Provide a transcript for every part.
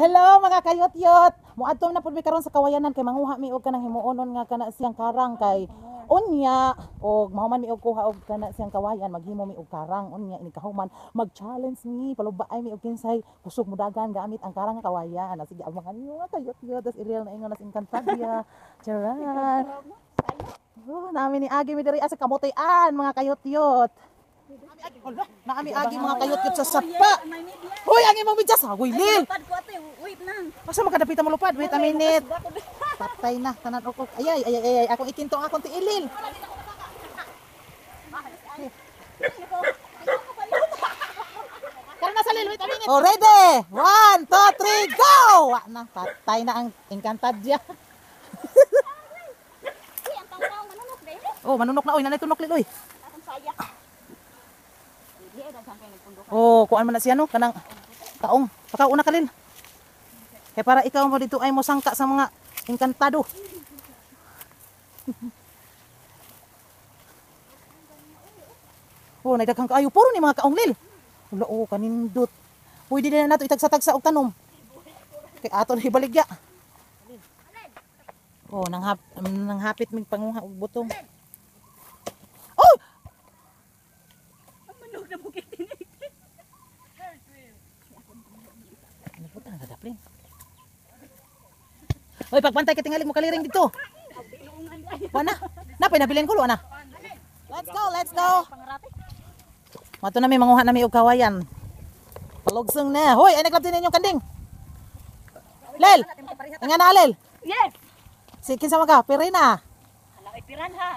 Hello mga kayot-yot. Muadto na pud mi karon sa kawayanan kay manguha mi og kanang himuonon nga kana siyang karang kay unya og mahuman mi og kuha og kana siyang kawayan maghimo mi og karang unya ini kahuman mag-challenge ni palubaay mi og kinsay kusog mudagan gamit ang karang nga kawayan. Sige abangan niyo mga kayot-yot das Ariel na ingon nas Encantadia. Charan. Namin ni agi mi diri sa kamutian mga kayot-yot. Naami agi mga kayot-yot sa sapa. Hoy, ang imong bidyas ha. Hoy, Lil. Wait lang. Masa makadapita mo lupad? Wait a minute. Patay na. Tanan ako. Ay. Akong ikintong akong tiilil. Kaya na sa Lil. Wait a minute. Oh, ready? 1, 2, 3, go! Wah na. Patay na ang Encantadia. Oh, manunok na. Oy, nanay tunok Lil. Oy. Oh, kuan man na siya no? Kanang taong. Pakauna ka Lil. Kaya para ikaw mo dito ay mo sangka sa mga engkantado. Oh, nagdaghang kaayo puro ni mga kaong Lil. Wala oh, kanindot. Pwede din na nato itagsa-tagsa og tanom. Kay ato na ibaligya. Oh, nanghapit mig panguha og butong. Oh! Ang manog na bukit din. Ano po talaga daplin? Hoy, pagpantay ka tingali mo kaliring dito. Wana? Napay nabilin ko ana. Let's go. Mato na mi manguha na mi og kawayan. Palugsong na. Hoy, ay naglabtin ninyong kanding. Lel. Nga na Lel. Yes. Si kinsa man ka? Pirina. Ala ay piranha.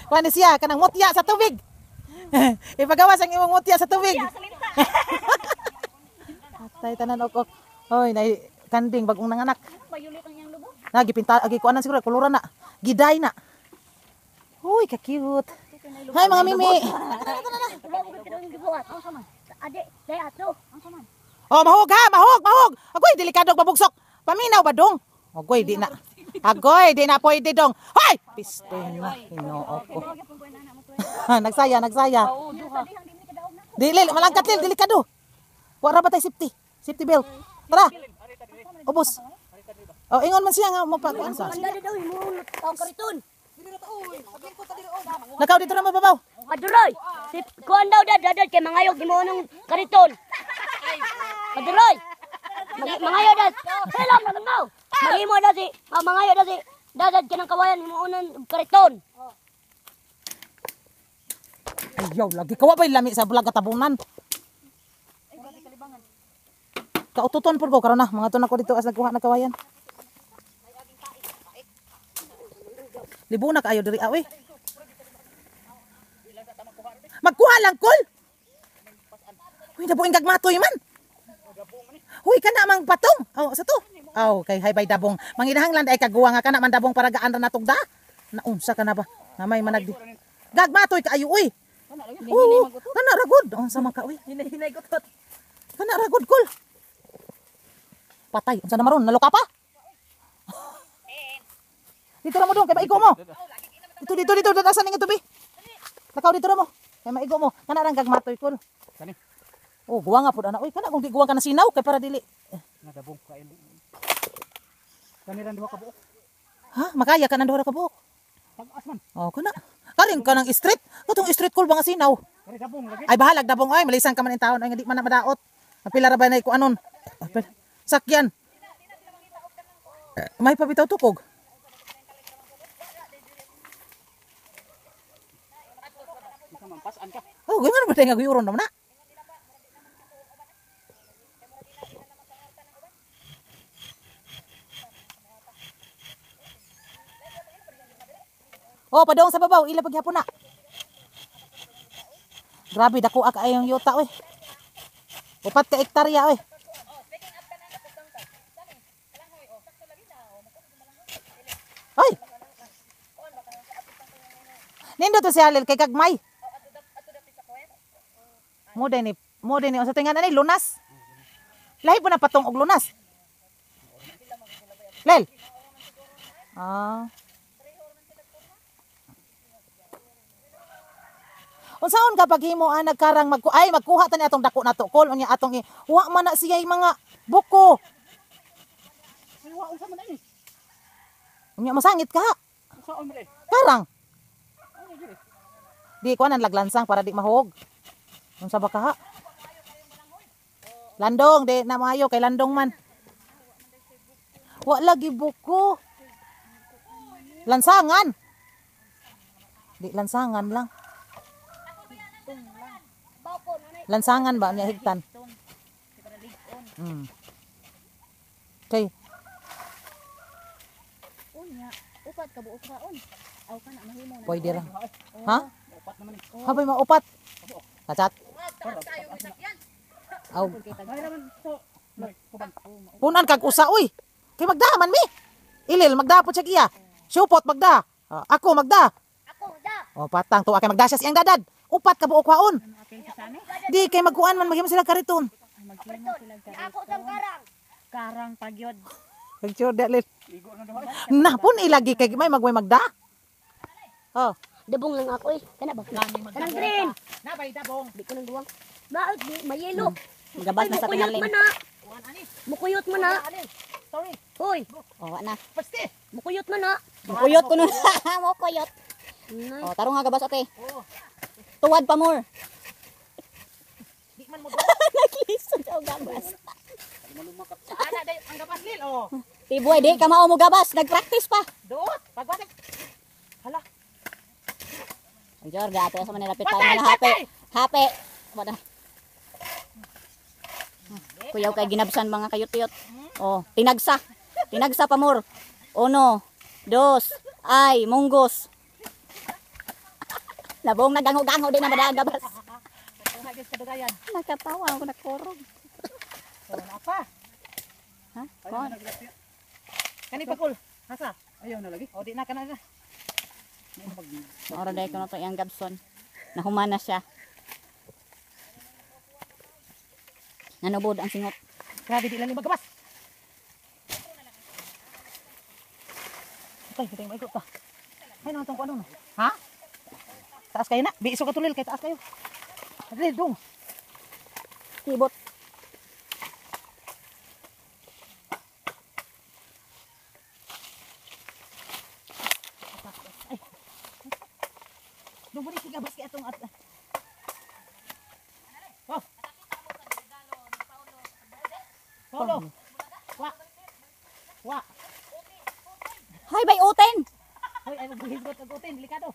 Kuan ni siya kanang mutya sa tubig. Ipagawas ang imong mutya sa tubig. Patay tanan ok. Hoy, nay kanding bagong nanganak. Bayulit ang iyang lubog. Nagi pinta agi kuanan siguro kuluran na. Giday na. Hoy, ka-cute. Hi mga mimi. Ade, day ato. Ang saman. Oh, mahog ha, mahog. Agoy, delikado babugsok. Paminaw ba dong? Agoy, di na. Agoy, di na pwede dong. Hoy! Piste na. Hinoo ko. Nagsaya. Oo, duha. Dili, malangkat Lil, delikado. Wala ba tayo safety? Safety belt. Tara. Ubos. Oh, ingon man siya nga mapakuan sa. Dali daw himunot tao kariton. Nakaw dito na mababaw. Maduroy. Si kuan daw dadad kay mangayog himunong kariton. Maduroy. Mangayo dad. Sila manangaw. Mahimo dad si mangayo dad si dadad kanang kawayan himuonan kariton. Ayaw, lagi kawa ba lami sa bulag katabunan. Kaututon po ko karon na mga tunan ko dito as nagkuha na kawayan. Libo na kayo diri awi. Magkuha lang kol. Uy, dabuing gagmatoy man. Uy, kana mang patong. Oh, sa to. Oh, kay hay bay dabong. Manginahang land ay kaguwa nga kana man dabong para gaan ra natugda. Naunsa ka na ba? Namay managdi. Gagmatoy kaayo uy. Oo, kana ragod. Unsa man ka uy? Hinay ko tot. Kana ragod kol. Patay. Unsa na maron? Naluka pa? Dito ra mo dong, kay maigo mo. Dito. Asan ning tubi? Lakaw dito ra mo. Kay maigo mo. Kana rang gagmatoy kol. Kani? Oh, guwa nga pud ana. Uy, kana kung di guwa ka na sinaw kay para dili. Nadabong kain. Kani ran duha ka buok. Ha? Makaya ka nang duha ka buok. Pag-as man. Oh, kana. Karing ka ng street. Katong street kol ba nga sinaw? Kani dabong lagi. Ay bahalag dabong ay malisan ka man in taon ay nga di man na madaot. Pila ra ba nay ko anon? Sakyan. May pabitaw tukog. Ika man pasan ka. Oh, gawin ba tayo nga guyuron naman na? Oh, padong sa babaw, ila paghapon na. Grabe, dako ka ayong yuta, oy. Upat ka hektarya, oy. Oy! Nindo to si Halil, kay Kagmay. Mo din ni, sa tingan na ni, lunas. Lahi po na patong og lunas. Lel. Ah. Unsaon ka paghimo nagkarang magkuha ta ni atong dako nato kol unya atong wa man na siya mga buko. Ay, wa unsa man ani? Unya masangit ka. Saan man eh? Karang. Ano dire? Di ko nan laglansang para di mahog. Unsa ba ka? Landong di na maayo kay landong man. Wa lagi buko. Lansangan. Di lansangan lang. Lansangan ba niya higtan? Okay. Unya, upat ka buok raon. Aw ka na mahimo na. Pwede ra. Ha? Upat naman eh. Habay maupat. Kacat. Aw, Ay naman to. May kuban. punan kag usa uy. Kay magdaman mi. Ilil magdapot siya giya. Supot magda. Ako magda. Ako, da. O patang tuwa kay magdasya siyang dadad. Upat ka buok waon. Apil ka sani. Di kay magkuan man maghimo sila kariton. Maghimo sila ka. Ako sang karang. Karang pagyod. Picture dalil. Ligo na daw. Na pun ilagi kay may magda. Oh, Dabong lang ako eh. Kana ba? Kanang green. nabay dabong. Di ko nang duwang. Bakit di mayelo? Gabas na sa Mukuyot tingaling. man na. Mukuyot man na. Sorry. Hoy, O, wa na. Pasti. mukuyot man na. Mukuyot ko nun. Mukuyot. Nay. O, tarong nga gabas ate. Tuwad pa more. Di man mo. Nakisod o gabas. Ana day ang gapas lil oh. Tiboy, di ka mao mo gabas. Nag-practice pa. Doot, pagwatag. Hala. Ang Jorga, ato sa manila pitan na hape. Hape. Wala. Kuyaw kay ginabsan mga kayot-yot. Oh, tinagsa. Tinagsa pa more. Uno, dos, ay, munggos. Labong nagango-gango din na madaan gabas. Hagis kadugayan. Nakatawa ako nakurog. Oh, napa. Ha? Ay Kon. naglapya. Kani pakul. Hasa. Ayaw na lagi. O di na kana na. Ora day ko na to yung gabson. Nahumana siya. Nanubod ang singot. Grabe di lang yung magabas. Okay, kita yung maikot pa. Ay naman tong ano no. Ha? Taas kayo na. Biiso ka tulil kay taas kayo. Adlil dong. Tibot. Dong mo ni sigabas kay atong at. Oh. Paulo. Wa. Wa. Hay bay uten. Hoy, ay maghigot og utin, delikado.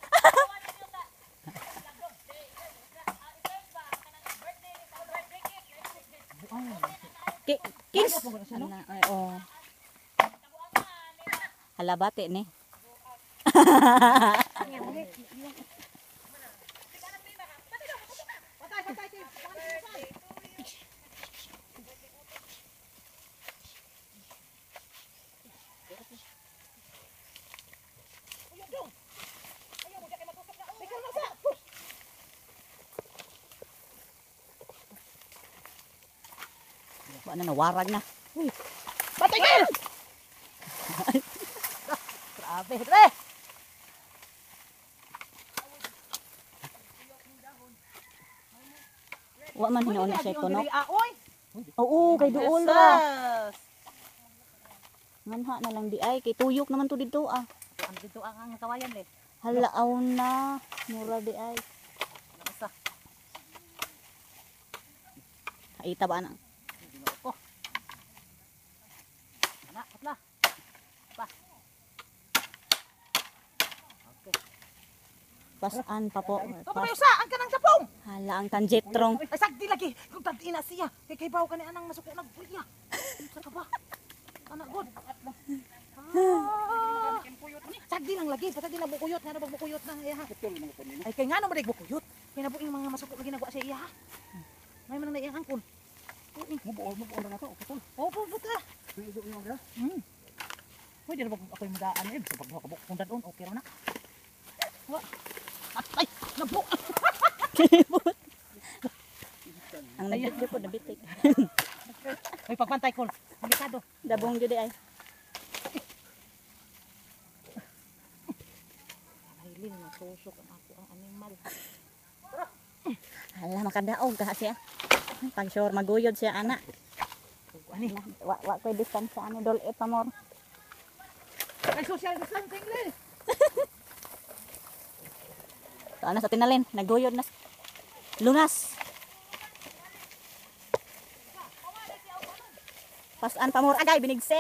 Kins. Ay, oh. Halabate ni. Ba na nawarag na. Patigil! Grabe, tre! Wa man hinaon na siya tunok. Oy! Oo, kay duol ra. Yes! Nganha na lang di ay kay tuyok naman to dito ah. Ang dito ang kawayan le. Halaaw na. Mura di ay. Nasa. Aita ba na? Ana, atla. Pa. Okay. Pasan pa po. Kato ba usa ang kanang sapong? Hala ang kanjetrong. Ay sagdi lagi. Kung tadina siya, kay baw kani anang masuko nagpuya. Sa ka ba? Anak god. Sagdi lang lagi, patag na bukuyot, nga na bukuyot na iya ha. Ay kay ngano mo bukuyot? Kay nabuing mga masuko lagi nagwa siya iya ha. May man na iyang angkon. Mubuo na nato. Kapon. Opo, puta. Ligo niyo na. Pwede na ba ako yung madaan eh? Sa pagkakabok kung dadon, okay na. Wa. Ay, nabu. Ang nabitli po nabitik. May pagpantay ko. Delikado. Dabong jud ay. Ay, lin, natusok ang ako ang animal. Hala, makadaog ka siya. Pag sure maguyod siya ana. Wa koy distansya ani dol et pamor. Ay, social distancing le. So, ano sa tinalin, naguyod na. Lunas. Pasan pamor agay binigse.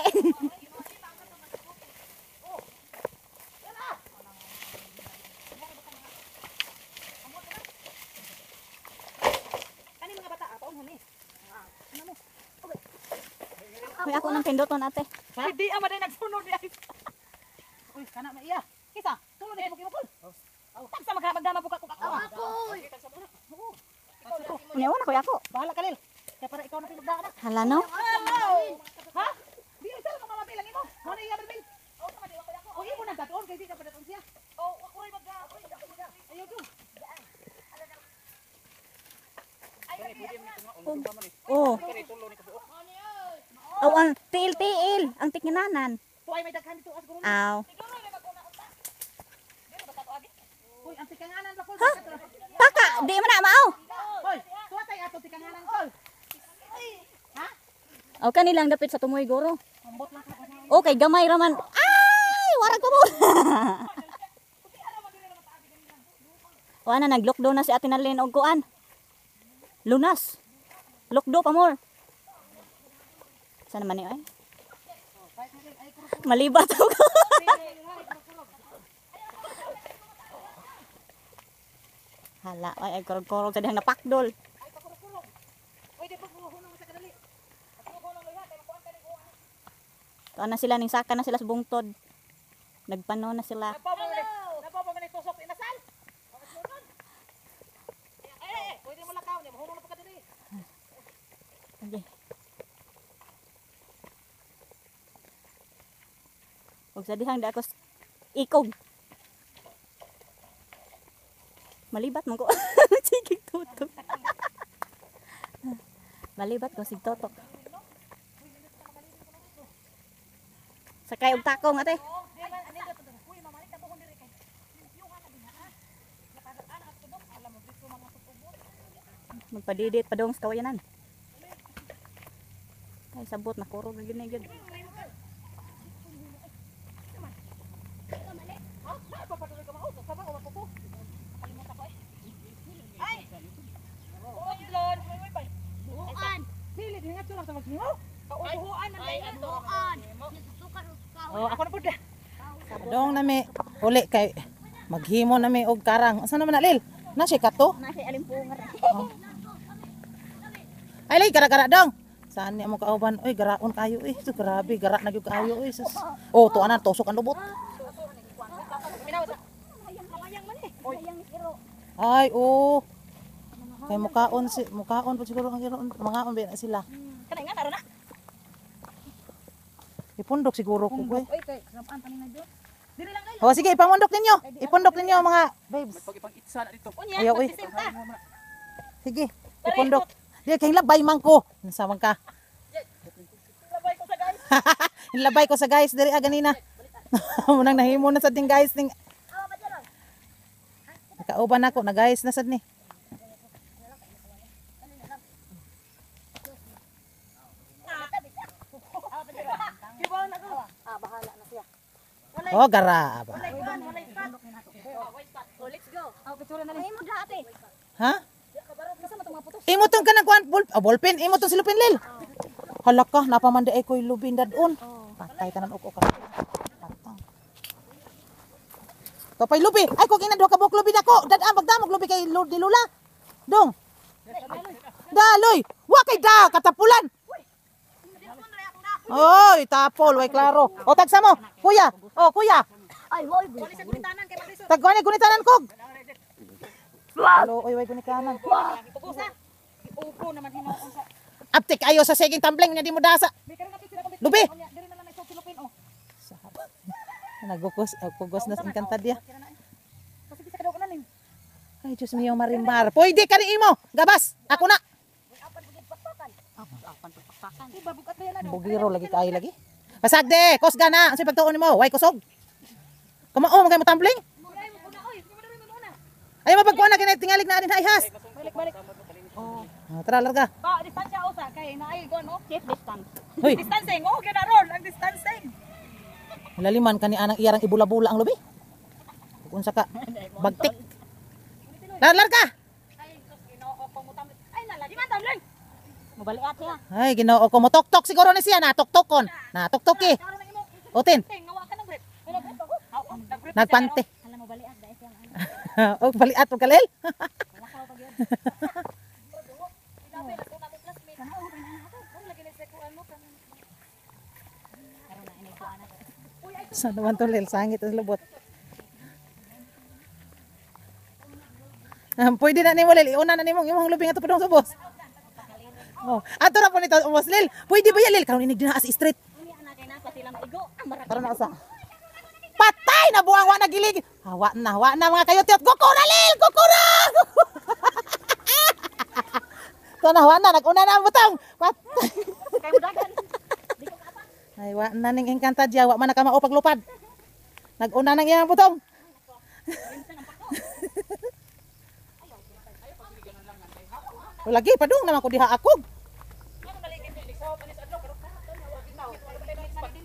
Uy, ako nang pindoton ate. Hindi ama day nagsunod ay. Uy, kana ma iya. Kisa, sunod ni bukol. Tagsa magdama buka ko kakawa. Uniwan ako ako. Bahala ka lil. Kaya para ikaw na pinagdaan. Hala no. Ha? Di usal mo mamabilang imo. Mo na iya bil. O imo na gatoon kay di ka padaton siya. O ako ray magda. Ayo do. Oh. Oh, ang tiil-tiil, ang tikinanan. Tuay may daghan dito as guro. Aw. Uy, ang tikanganan ba ko? Paka, di man na mao. Hoy, tuwatay ato tikanganan kol. O kanilang dapit sa tumoy guro. Ambot lang ka. Okay, gamay raman. Ay, warag ko mo. Wala na nag-lockdown na si Ate Nalin og kuan. Lunas. Lockdown pa more. Sana man ni ay. Malibat ako. Hala, ay korog-korog sa dihang napakdol. Uy, di pa hunong sa kadali. Tuan na sila ning saka na sila sa bungtod. Nagpano na sila. Napo man itusok inasal. Pwede mo lakaw niya, hunong na pa kadali. Okay. Huwag sa dihang da ako ikog. Malibat mo ko. Sige, tutok. Malibat ko, sige, tutok. Sakay og takong, ate. Magpadidit pa dong sa kawayanan. Ay, sabot na kurog na yun. Oh, ako na pud. Dong nami uli kay maghimo nami og karang. Asa naman na lil? Na si kato? Nasi alimpungan. Ay lay gara-gara dong. Saan niya mo kauban? Oy, garaon kayo eh. So, grabe, gara na gyud kayo eh. Sus. Oh, tuwa na tusok ang lubot. Ay, oh. Kay mukaon po siguro ang iron. Mga on ba na sila. Kanay nga taro na. Ipundok siguro ko ko. Oy, kay kapan pa na dito. Dili lang kayo. Oh, sige, ipamundok ninyo. Ipundok ninyo mga babes. Pag ipang-itsa na dito. Ayaw eh. Sige, ipundok. Di kay labay man ko. Nasamang ka. Labay ko sa guys. Labay ko sa guys diri ganina. Munang nahimo na sa ding guys ning. Nakauban ako na guys na sad ni. Oh, gara. Oh, let's go. Oh, picture na lang. Ay mo dati. Ha? Kasi mo tong mga putos. Imo tong kanang kuan ballpen, imo tong silupin lil. Hala ka, napamanda ay koy lubin dadon. Patay tanan uk ka. Patang. Kapay lubi. Ay kung ina duha ka buk lubi nako. Dad magdamog lubi kay Lord di Lula. Dong. Daloy. Wa kay da katapulan. Oy, tapol, way klaro. O tagsa mo. Kuya. Oh, kuya. Ay, hoy. Tagkuan ni gunitanan kog. Hello, oy, way gunitanan. Upo naman himo sa. Aptik ayo sa seging tumbling nga di mo dasa. Lubi. Dili na lang ito silupin oh. Nagugos na sa Encantadia. Kasi bisa ka daw kanan. Ay, Diyos mio marimar. Pwede ka ni imo. Gabas. Ako na. Iba bukat ba yan? Bugiro lagi kayo lagi. Pasag de. Kosga na. Ang pagtuon mo. Way kusog. Kumao, magay mo tumbling. Ay, mapagkuhan na kinay tingalig na anin hayhas. Balik. Tara, larga. Pa, distansya usa kay naay ko no. Safe distance. Hoy, Distancing, oh, ginaron ang distancing. laliman kani anang iyarang ibula-bula ang lubi. Unsa ka? Bagtik. Larga. Ay, sus, Ginoo ko mo tamit. Ay, nalagi man tamlay. Mabaliat niya. Ay, Ginoo ko mo tok siguro ni siya na tok-tokon. Na tok-toki. Karon na imo. Utin. Ngawa ka ng grip. Ay, nag-grip ako. Nag-grip. Nagpante. Alam mo baliat dahil siyang ano. Og baliat og kalel. Sa naman to lel sangit ang lubot. Pwede na nimo lel, iuna na nimo imong lubing ato padung subos. Oh, ato ra po nito ubos lel. Pwede ba ya lel karon inig dinha as street. Ini anak kay napa sila maigo. Para na usa. Patay na buang wa nagilig. Wa na mga kayot-yot. Gokura lel, gokura. Wa na naguna na ang butang. Patay. Kay mudagan. Ay, wa na ning engkantadya, wa man na ka mao paglupad. Nag-una nang iyang butong. Lagi padung naman ko diha akog.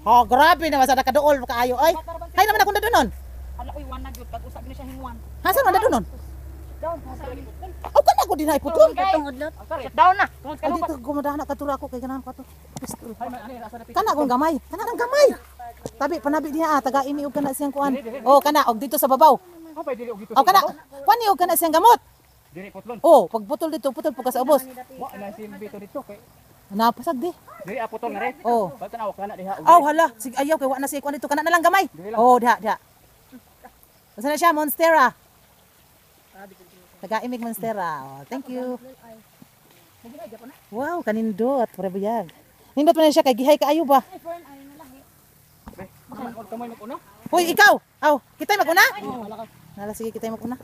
Oh, grabe na masada ka dool kaayo ay. Hay naman akong dadonon. Ala oy wanag gyud pag usa gini siya hingwan. Hasan man dadonon? Oh, kana ko dinay putol. Tungod lot. Sit down na. Tungod ka Ay dito gumadahan ka tura ako kay ganahan ko to. Pistol. Kana kong gamay. Kana kang gamay. Tabi panabi diha taga ini og kana siyang kuan. Oh, kana og dito sa babaw. Ako pa dili og dito. Oh, kana. Kuan ni og kana siyang gamot. Dili putlon. Oh, pag putol dito, putol po ka sa ubos. Wa na silbi to dito kay. Napasag di. Dili aputol na re. Oh. Basta na kana diha. Oh, hala. Sige, ayaw kay wa na si kuan dito kana na lang gamay. Oh, diha. Asa na siya, Monstera. Taga-imig Monstera. Oh, thank you. Wow, kanindot. Pura buyag. Nindot pa na siya kay gihay kaayo ba? Kamay mag-una. Hoy, ikaw. Aw, kitay maguna? Nala sige kitay maguna.